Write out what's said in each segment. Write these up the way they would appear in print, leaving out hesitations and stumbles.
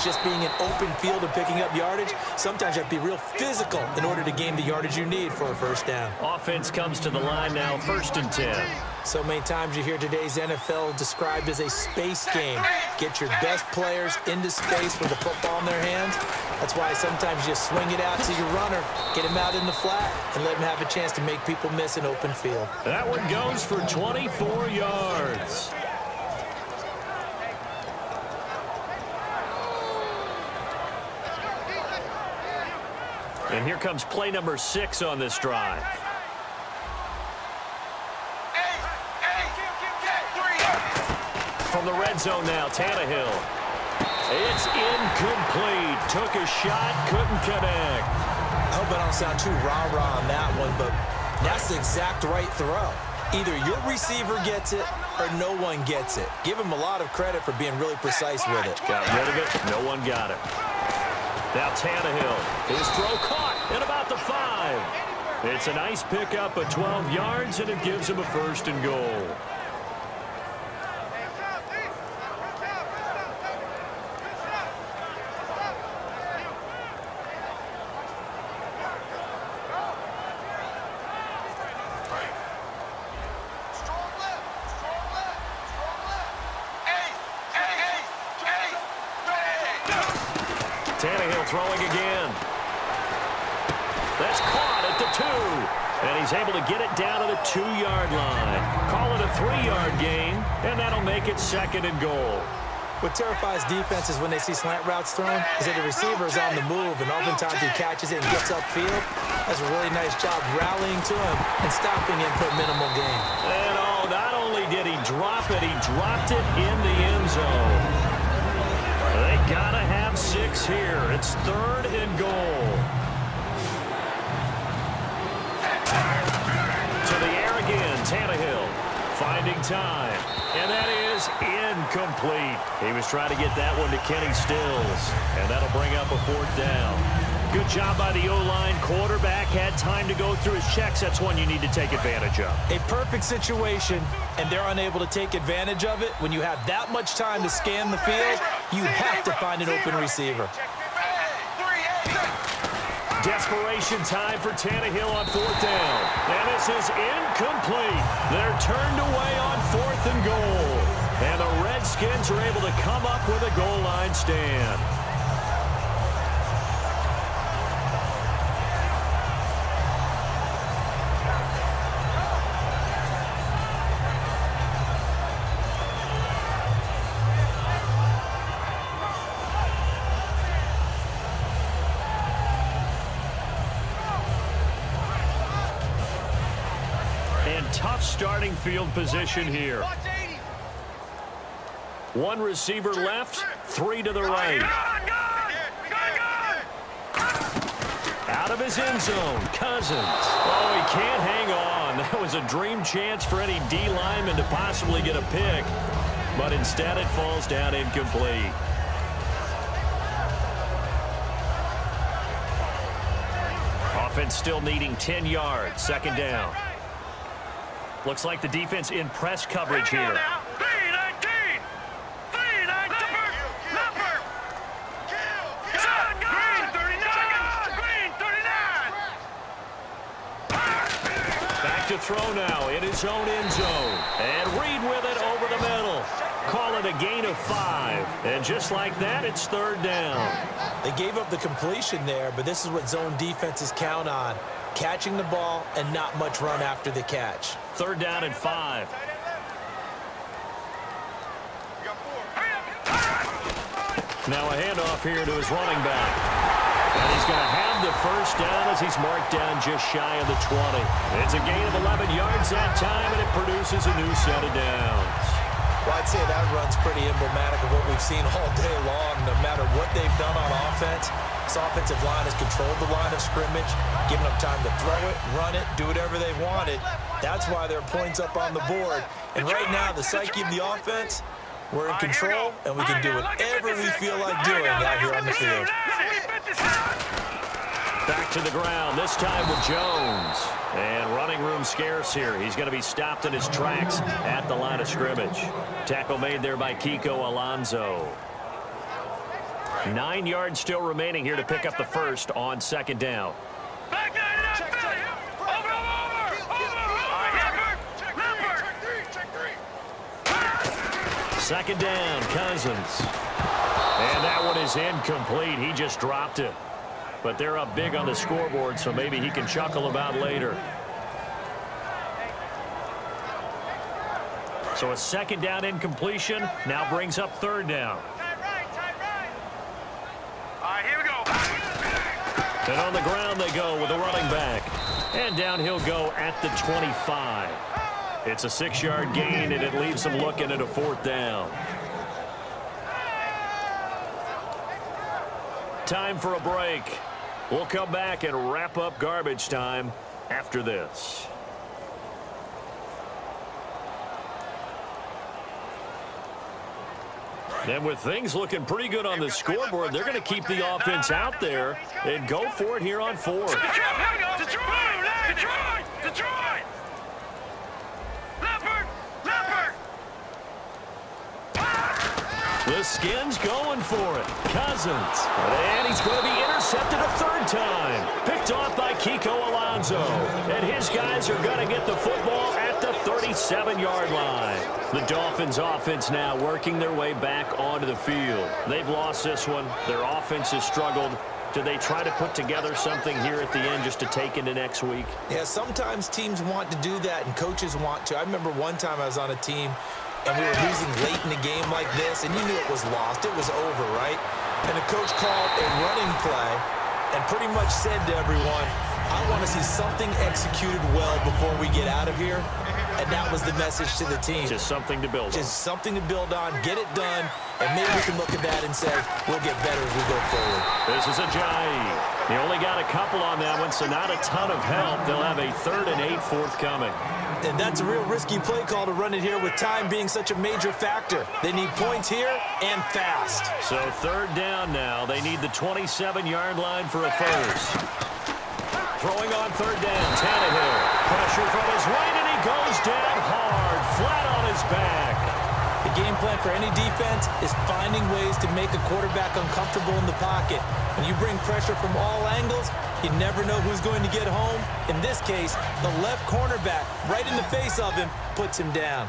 It's just being in open field and picking up yardage. Sometimes you have to be real physical in order to gain the yardage you need for a first down. Offense comes to the line now, 1st and 10. So many times you hear today's NFL described as a space game. Get your best players into space with the football in their hands. That's why sometimes you just swing it out to your runner, get him out in the flat, and let him have a chance to make people miss an open field. That one goes for 24 yards. And here comes play number 6 on this drive. From the red zone now, Tannehill. It's incomplete. Took a shot, couldn't connect. I hope I don't sound too rah-rah on that one, but that's the exact right throw. Either your receiver gets it or no one gets it. Give him a lot of credit for being really precise with it. Got rid of it. No one got it. Now Tannehill. His throw caught at about the 5. It's a nice pickup of 12 yards, and it gives him a 1st and goal. Tannehill throwing again. That's caught at the 2. And he's able to get it down to the 2-yard line. Call it a 3-yard gain, and that'll make it 2nd and goal. What terrifies defenses when they see slant routes thrown is that the receiver is on the move, and oftentimes he catches it and gets upfield. Does a really nice job rallying to him and stopping him for a minimal gain. And not only did he drop it, he dropped it in the end zone. They gotta have 6 here. It's 3rd and goal. To the air again, Tannehill finding time. And that is incomplete. He was trying to get that one to Kenny Stills. And that'll bring up a 4th down. Good job by the O-line. Quarterback had time to go through his checks. That's one you need to take advantage of. A perfect situation, and they're unable to take advantage of it. When you have that much time to scan the field, you have to find an open receiver. Desperation time for Tannehill on 4th down. And this is incomplete. They're turned away on 4th and goal. And the Redskins are able to come up with a goal line stand. Tough starting field position here. 1 receiver left, 3 to the right. Out of his end zone, Cousins. Oh, he can't hang on. That was a dream chance for any D lineman to possibly get a pick, but instead it falls down incomplete. Offense still needing 10 yards, 2nd down. Looks like the defense in press coverage here. Back to throw now in his own end zone. And Reed with it over the middle. Call it a gain of 5. And just like that, it's 3rd down. They gave up the completion there, but this is what zone defenses count on. Catching the ball and not much run after the catch. 3rd down and 5. Now a handoff here to his running back. And he's going to have the 1st down as he's marked down just shy of the 20. It's a gain of 11 yards that time, and it produces a new set of downs. Well, I'd say that run's pretty emblematic of what we've seen all day long. No matter what they've done on offense, this offensive line has controlled the line of scrimmage, given them time to throw it, run it, do whatever they wanted. That's why there are points up on the board. And right now, the psyche of the offense, we're in control, and we can do whatever we feel like doing out here on the field. Back to the ground, this time with Jones. And running room scarce here. He's going to be stopped in his tracks at the line of scrimmage. Tackle made there by Kiko Alonso. 9 yards still remaining here to pick up the first on second down. Second down, Cousins. And that one is incomplete. He just dropped it. But they're up big on the scoreboard, so maybe he can chuckle about later. So a second down incompletion now brings up third down. All right, here we go. And on the ground they go with a running back. And down he'll go at the 25. It's a 6-yard gain, and it leaves them looking at a fourth down. Time for a break. We'll come back and wrap up garbage time after this. And with things looking pretty good on the scoreboard, they're going to keep the offense out there and go for it here on fourth. Detroit! Leopard! The Skins going for it. Cousins. And he's going to be intercepted a third time. Picked off by Kiko Alonso. And his guys are going to get the football at the 37-yard line. The Dolphins offense now working their way back onto the field. They've lost this one. Their offense has struggled. Do they try to put together something here at the end just to take into next week? Yeah, sometimes teams want to do that and coaches want to. I remember one time I was on a team and we were losing late in the game like this, and you knew it was lost. It was over, right? And the coach called a running play and pretty much said to everyone, I want to see something executed well before we get out of here. And that was the message to the team. Just something to build on. Just something to build on, get it done, and maybe we can look at that and say, we'll get better as we go forward. This is Ajayi. He only got a couple on that one, so not a ton of help. They'll have a 3rd and 8 forthcoming. And that's a real risky play call to run it here with time being such a major factor. They need points here and fast. So 3rd down now. They need the 27-yard line for a first. Throwing on 3rd down, Tannehill. Pressure from his right, and he goes down hard, flat on his back. The game plan for any defense is finding ways to make a quarterback uncomfortable in the pocket. When you bring pressure from all angles, you never know who's going to get home. In this case, the left cornerback, right in the face of him, puts him down.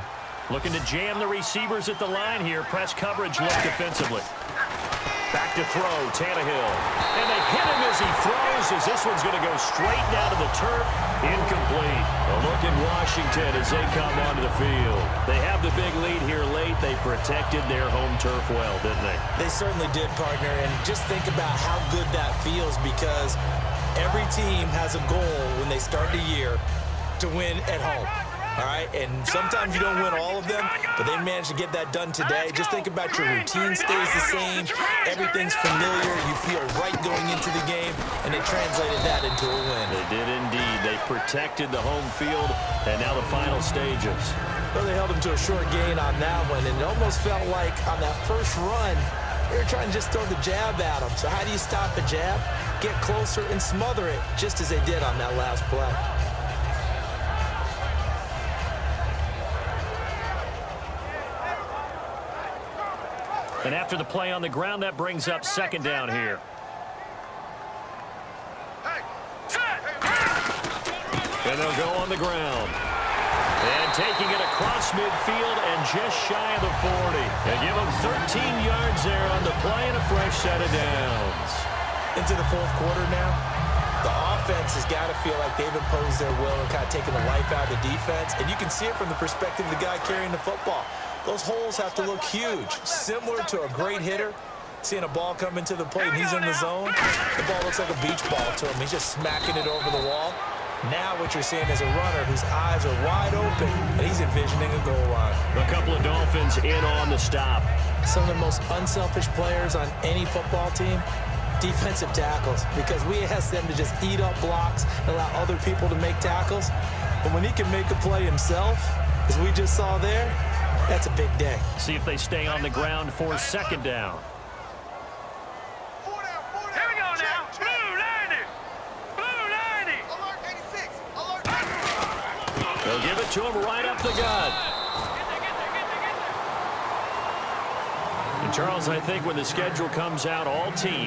Looking to jam the receivers at the line here. Press coverage look defensively. Back to throw, Tannehill. And they hit him as he throws, as this one's going to go straight down to the turf. Incomplete. A look at Washington as they come onto the field. They have the big lead here late. They protected their home turf well, didn't they? They certainly did, partner. And just think about how good that feels, because every team has a goal when they start the year to win at home. All right, and sometimes you don't win all of them, but they managed to get that done today. Just think about your routine stays the same. Everything's familiar. You feel right going into the game, and they translated that into a win. They did indeed. They protected the home field, and now the final stages. Well, they held them to a short gain on that one, and it almost felt like on that first run, they were trying to just throw the jab at them. So how do you stop a jab? Get closer and smother it, just as they did on that last play. And after the play on the ground, that brings up 2nd down here. And they'll go on the ground. And taking it across midfield and just shy of the 40. And give them 13 yards there on the play and a fresh set of downs. Into the 4th quarter now, the offense has got to feel like they've imposed their will and kind of taken the life out of the defense. And you can see it from the perspective of the guy carrying the football. Those holes have to look huge, similar to a great hitter. Seeing a ball come into the plate and he's in the zone, the ball looks like a beach ball to him. He's just smacking it over the wall. Now what you're seeing is a runner whose eyes are wide open, and he's envisioning a goal line. A couple of Dolphins in on the stop. Some of the most unselfish players on any football team, defensive tackles, because we ask them to just eat up blocks and allow other people to make tackles. But when he can make a play himself, as we just saw there, that's a big day. See if they stay on the ground for 2nd down. Here we go now. Blue 90. Blue 90. Alert 86. Alert. They'll give it to him right up the gut. Charles, I think when the schedule comes out, all teams